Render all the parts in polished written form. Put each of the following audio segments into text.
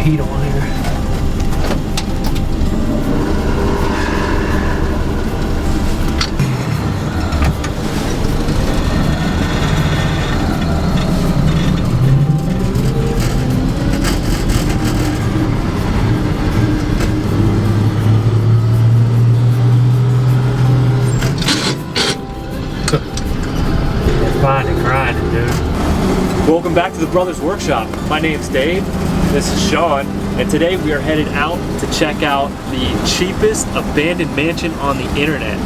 heat on here. Fine and grinding, dude. Welcome back to the Brothers Workshop. My name's Dave, this is Sean, and today we are headed out to check out the cheapest abandoned mansion on the internet.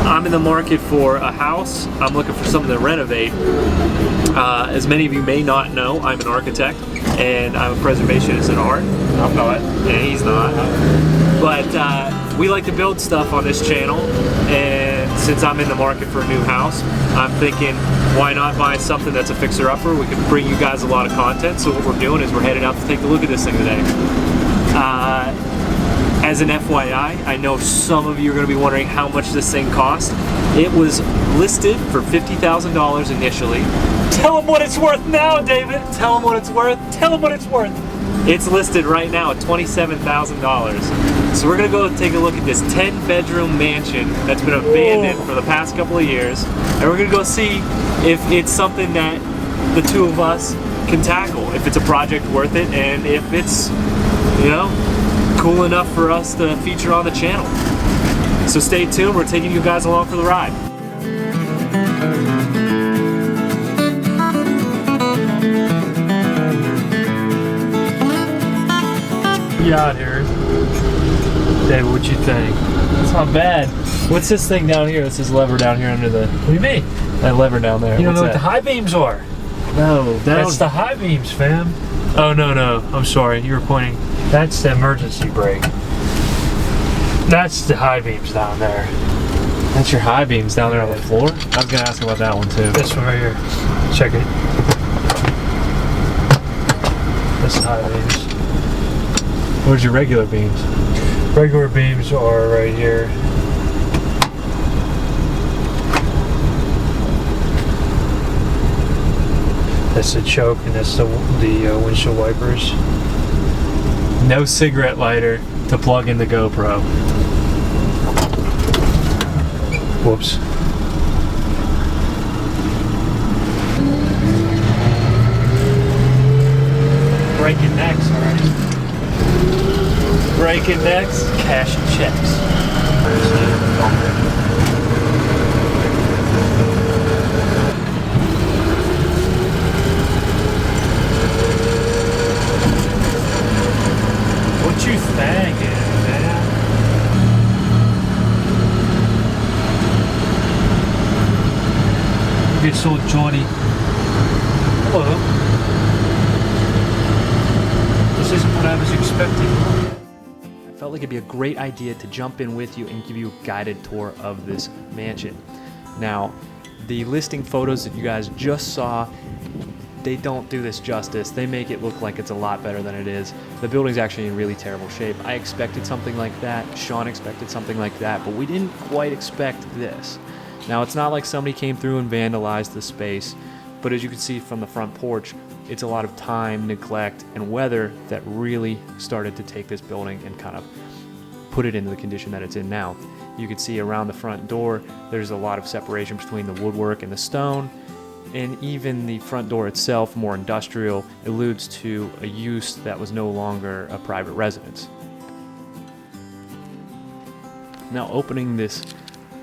I'm in the market for a house. I'm looking for something to renovate. As many of you may not know, I'm an architect and I'm a preservationist in art. I'm not, and he's not. But we like to build stuff on this channel, and since I'm in the market for a new house, I'm thinking, why not buy something that's a fixer-upper? We can bring you guys a lot of content. So what we're doing is we're headed out to take a look at this thing today. As an FYI, I know some of you are going to be wondering how much this thing cost. It was listed for $50,000 initially. Tell them what it's worth now, David. Tell them what it's worth. Tell them what it's worth. It's listed right now at $27,000. So we're going to go take a look at this 10-bedroom mansion that's been abandoned for the past couple of years. And we're going to go see if it's something that the two of us can tackle. If it's a project worth it, and if it's, you know, cool enough for us to feature on the channel. So stay tuned, we're taking you guys along for the ride. You out here. David, what you think? It's not bad. What's this thing down here? This is lever down here under the... What do you mean? That lever down there. You don't What's know what that? the high beams are? No, That's the high beams, fam. Oh, no. I'm sorry. You were pointing. That's the emergency brake. That's the high beams down there. That's your high beams down there on the floor? I was going to ask about that one, too. This one right here. Check it. This is high beams. Where's your regular beams? Regular beams are right here. That's the choke, and that's the windshield wipers. No cigarette lighter to plug in the GoPro. Whoops. Breaking necks already. Breaking necks. Cash and checks. What you thinking, man? Get so jaunty. Hello. This isn't what I was expecting. I felt like it'd be a great idea to jump in with you and give you a guided tour of this mansion. Now, the listing photos that you guys just saw, they don't do this justice. They make it look like it's a lot better than it is. The building's actually in really terrible shape. I expected something like that. Sean expected something like that, but we didn't quite expect this. Now, it's not like somebody came through and vandalized the space, but as you can see from the front porch, it's a lot of time, neglect, and weather that really started to take this building and kind of put it into the condition that it's in now. You can see around the front door, there's a lot of separation between the woodwork and the stone, and even the front door itself, more industrial, alludes to a use that was no longer a private residence. Now, opening this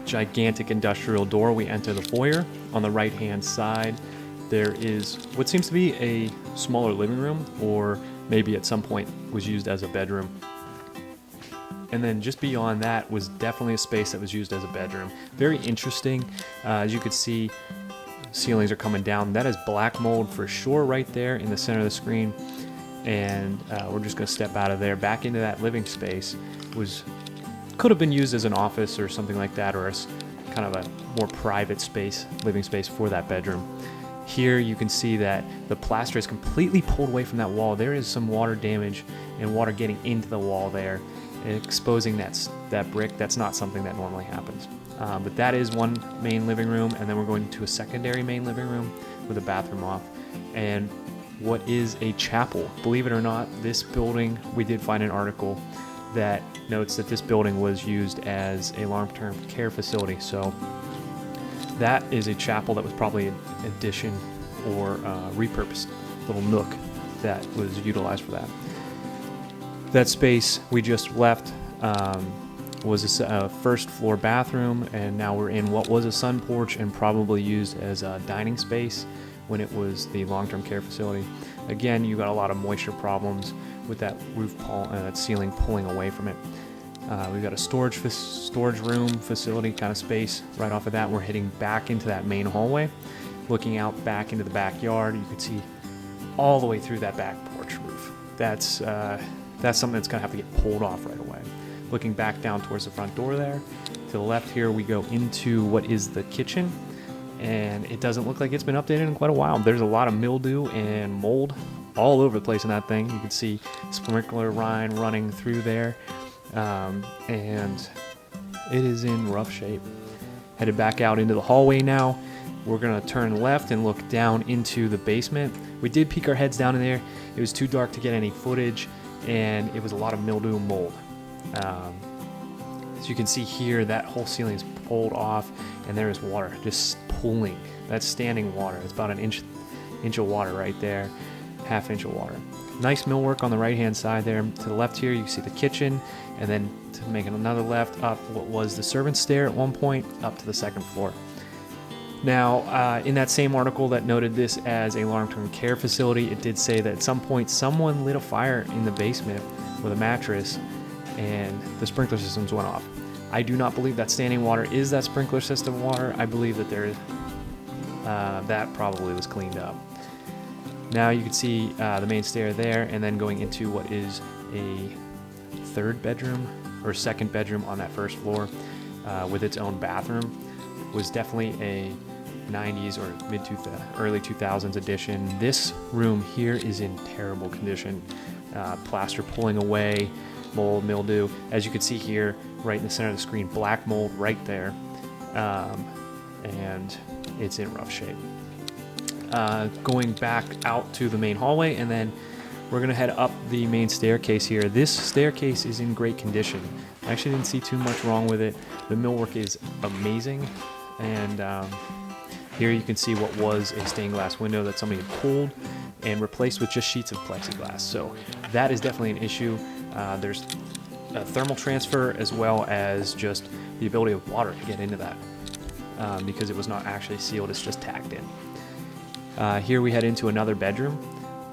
gigantic industrial door, we enter the foyer. On the right-hand side, there is what seems to be a smaller living room, or maybe at some point was used as a bedroom. And then just beyond that was definitely a space that was used as a bedroom. Very interesting. As you could see, ceilings are coming down. That is black mold for sure right there in the center of the screen. And we're just going to step out of there back into that living space. Could have been used as an office or something like that, or as kind of a more private space, living space for that bedroom. Here you can see that the plaster is completely pulled away from that wall. There is some water damage and water getting into the wall there and exposing that brick. That's not something that normally happens. But that is one main living room, and then we're going to a secondary main living room with a bathroom off. And what is a chapel. Believe it or not, this building, we did find an article that notes that this building was used as a long-term care facility. So that is a chapel that was probably an addition or repurposed little nook that was utilized for that. That space we just left was a first floor bathroom, and now we're in what was a sun porch and probably used as a dining space when it was the long-term care facility. Again, you got a lot of moisture problems with that roof that ceiling pulling away from it. We've got a storage room facility kind of space right off of that. We're heading back into that main hallway, looking out back into the backyard. You can see all the way through that back porch roof. That's something that's gonna have to get pulled off right away. Looking back down towards the front door there, to the left here we go into what is the kitchen, and it doesn't look like it's been updated in quite a while. There's a lot of mildew and mold all over the place in that thing. You can see sprinkler line running through there, and it is in rough shape. Headed back out into the hallway now. We're gonna turn left and look down into the basement. We did peek our heads down in there. It was too dark to get any footage, and it was a lot of mildew and mold. As you can see here, that whole ceiling is pulled off, and there is water just pooling. That's standing water. It's about an inch of water right there, half inch of water. Nice millwork on the right hand side there. To the left here you can see the kitchen, and then to make another left up what was the servant's stair at one point up to the second floor. Now, in that same article that noted this as a long-term care facility, it did say that at some point someone lit a fire in the basement with a mattress and the sprinkler systems went off. I do not believe that standing water is that sprinkler system water. I believe that that probably was cleaned up. Now you can see the main stair there, and then going into what is a third bedroom or second bedroom on that first floor with its own bathroom. Was definitely a 90s or early 2000s edition. This room here is in terrible condition. Plaster pulling away, mold, mildew. As you can see here, right in the center of the screen, black mold right there, and it's in rough shape. Going back out to the main hallway, and then we're gonna head up the main staircase here. This staircase is in great condition. I actually didn't see too much wrong with it. The millwork is amazing, and here you can see what was a stained glass window that somebody had pulled and replaced with just sheets of plexiglass. So that is definitely an issue. There's a thermal transfer as well as just the ability of water to get into that because it was not actually sealed, it's just tacked in. Here we head into another bedroom,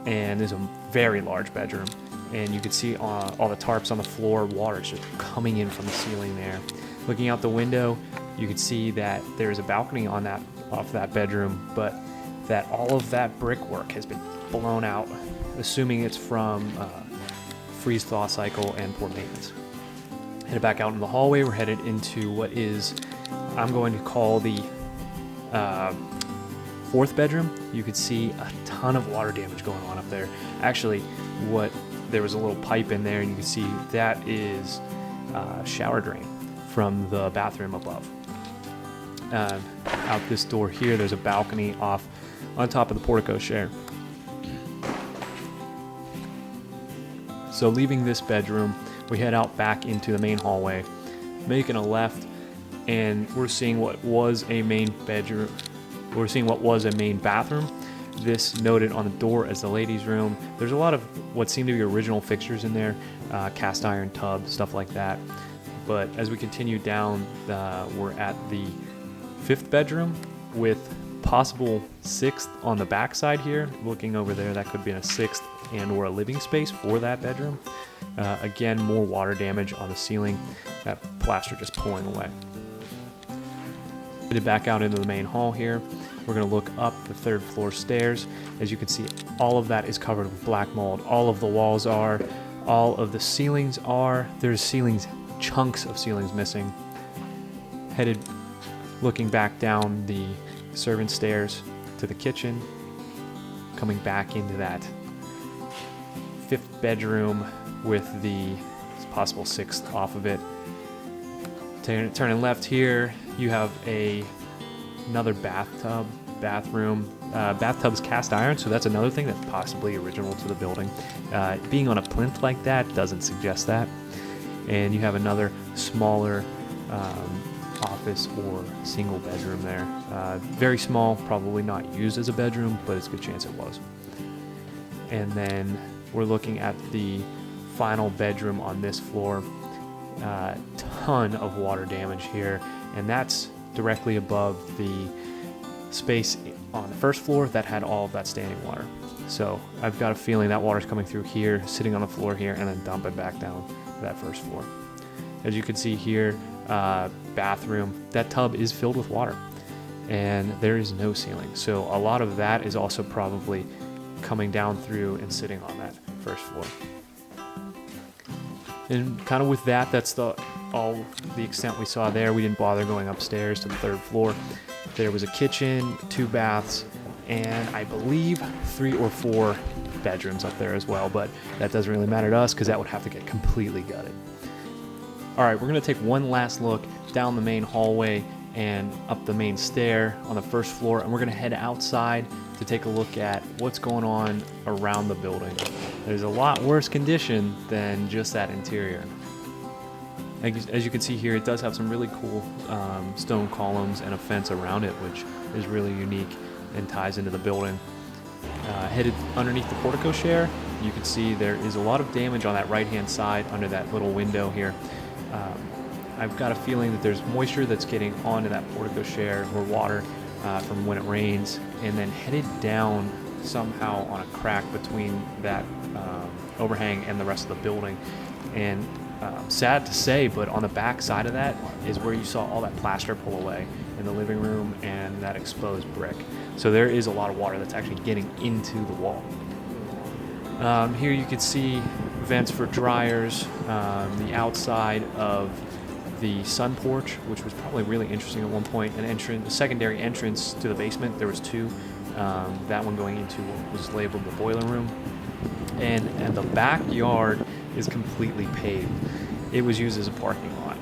and there's a very large bedroom, and you can see all the tarps on the floor. Water is just coming in from the ceiling there. Looking out the window, you can see that there's a balcony off that bedroom, but that all of that brickwork has been blown out, assuming it's from freeze-thaw cycle and poor maintenance. Headed back out in the hallway, we're headed into what is, I'm going to call the fourth bedroom. You could see a ton of water damage going on up there. Actually, there was a little pipe in there, and you can see that is shower drain from the bathroom above. Out this door here, there's a balcony off on top of the portico share. So leaving this bedroom, we head out back into the main hallway, making a left, and we're seeing what was a main bedroom. We're seeing what was a main bathroom. This noted on the door as the ladies' room. There's a lot of what seem to be original fixtures in there, cast iron tub, stuff like that. But as we continue down, we're at the fifth bedroom with possible sixth on the back side here. Looking over there, that could be a sixth and or a living space for that bedroom. Again, more water damage on the ceiling, that plaster just pulling away. Headed back out into the main hall here. We're going to look up the third floor stairs. As you can see, all of that is covered with black mold. All of the walls are, all of the ceilings are. There's chunks of ceilings missing. Headed looking back down the servant stairs to the kitchen, coming back into that fifth bedroom with the possible sixth off of it. Turning left here, you have another bathroom bathtub's cast iron, so that's another thing that's possibly original to the building. Being on a plinth like that doesn't suggest that. And you have another smaller office or single bedroom there. Very small, probably not used as a bedroom, but it's a good chance it was. And then we're looking at the final bedroom on this floor. Ton of water damage here, and that's directly above the space on the first floor that had all of that standing water. So I've got a feeling that water's coming through here, sitting on the floor here, and then dumping back down to that first floor. As you can see here, bathroom, that tub is filled with water, and there is no ceiling. So a lot of that is also probably coming down through and sitting on that first floor. And kind of with that, that's all the extent we saw there. We didn't bother going upstairs to the third floor. There was a kitchen, 2 baths, and I believe 3 or 4 bedrooms up there as well, but that doesn't really matter to us because that would have to get completely gutted. All right, we're gonna take one last look down the main hallway and up the main stair on the first floor, and we're gonna head outside to take a look at what's going on around the building. There's a lot worse condition than just that interior. As you can see here, it does have some really cool stone columns and a fence around it, which is really unique and ties into the building. Headed underneath the portico share, you can see there is a lot of damage on that right-hand side under that little window here. I've got a feeling that there's moisture that's getting onto that portico share or water from when it rains, and then headed down somehow on a crack between that overhang and the rest of the building. And sad to say, but on the back side of that is where you saw all that plaster pull away in the living room and that exposed brick. So there is a lot of water that's actually getting into the wall. Here you can see vents for dryers, the outside of the sun porch, which was probably really interesting at one point, a secondary entrance to the basement. There was 2. That one going into what was labeled the boiler room. And the backyard is completely paved. It was used as a parking lot.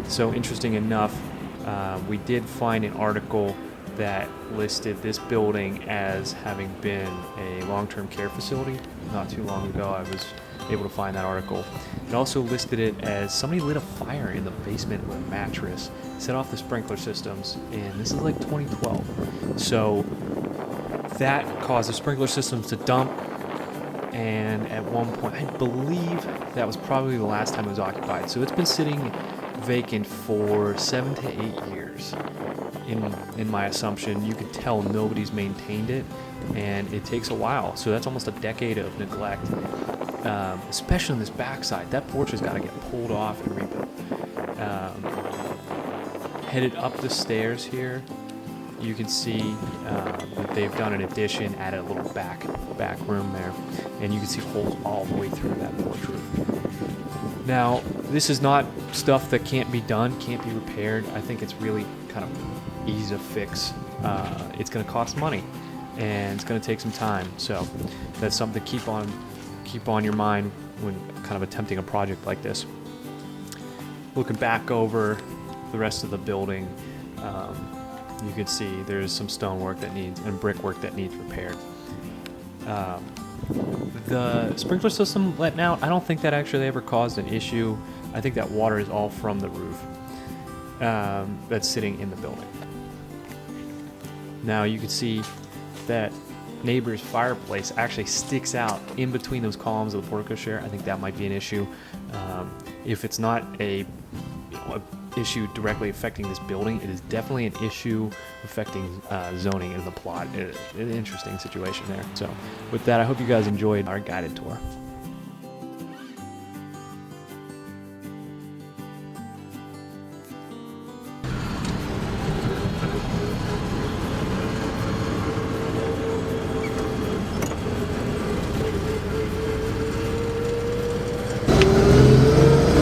So interesting enough, we did find an article that listed this building as having been a long-term care facility. Not too long ago, I was able to find that article. It also listed it as somebody lit a fire in the basement with a mattress, set off the sprinkler systems, and this is like 2012. So that caused the sprinkler systems to dump, and at one point, I believe that was probably the last time it was occupied. So it's been sitting vacant for 7 to 8 years. In my assumption, you could tell nobody's maintained it, and it takes a while. So that's almost a decade of neglect, especially on this backside. That porch has got to get pulled off and rebuilt. Headed up the stairs here, you can see that they've done an addition, added a little back room there, and you can see holes all the way through that porch roof. Now, this is not stuff that can't be done, can't be repaired. I think it's really kind of easy to fix. It's going to cost money, and it's going to take some time. So that's something to keep on your mind when kind of attempting a project like this. Looking back over the rest of the building, you can see there's some stonework that needs and brickwork that needs repaired. The sprinkler system letting out, I don't think that actually ever caused an issue. I think that water is all from the roof that's sitting in the building. Now you can see that neighbor's fireplace actually sticks out in between those columns of the portico share. I think that might be an issue. If it's not a issue directly affecting this building, it is definitely an issue affecting zoning in the plot. It's an interesting situation there. So with that, I hope you guys enjoyed our guided tour.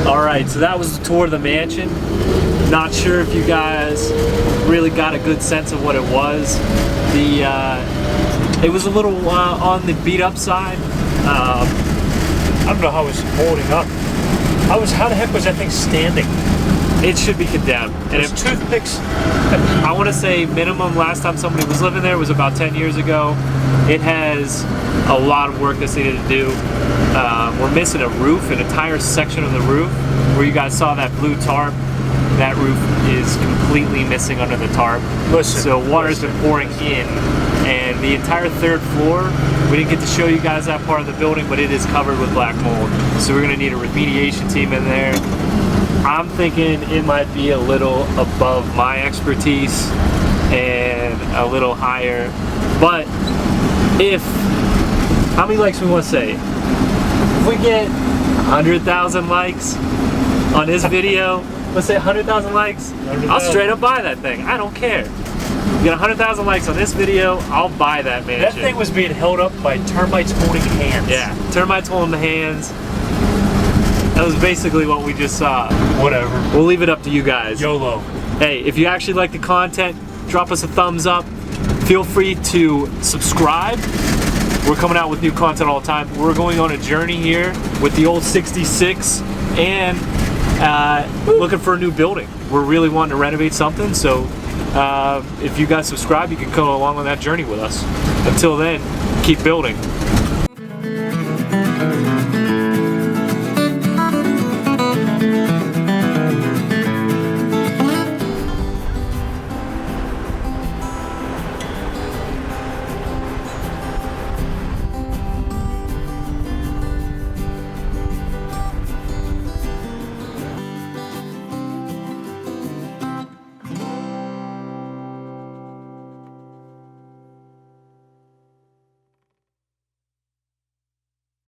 Alright, so that was the tour of the mansion. Not sure if you guys really got a good sense of what it was. It was a little on the beat up side. I don't know how it was holding up. How the heck was that thing standing? it should be condemned. And if toothpicks, I want to say minimum last time somebody was living there was about 10 years ago. It has a lot of work that's needed to do. We're missing a roof, an entire section of the roof where you guys saw that blue tarp. That roof is completely missing under the tarp. So water's been pouring in, and the entire third floor, we didn't get to show you guys that part of the building, but it is covered with black mold. So we're gonna need a remediation team in there. I'm thinking it might be a little above my expertise and a little higher, but how many likes we want to say? If we get 100,000 likes on this video, let's say 100,000 likes, I'll straight up buy that thing. I don't care. You get 100,000 likes on this video, I'll buy that mansion. That thing was being held up by termites holding hands. Yeah, termites holding the hands. That was basically what we just saw. Whatever. We'll leave it up to you guys. YOLO. Hey, if you actually like the content, drop us a thumbs up. Feel free to subscribe. We're coming out with new content all the time. We're going on a journey here with the old 66 and looking for a new building. We're really wanting to renovate something, so if you guys subscribe, you can come along on that journey with us. Until then, keep building.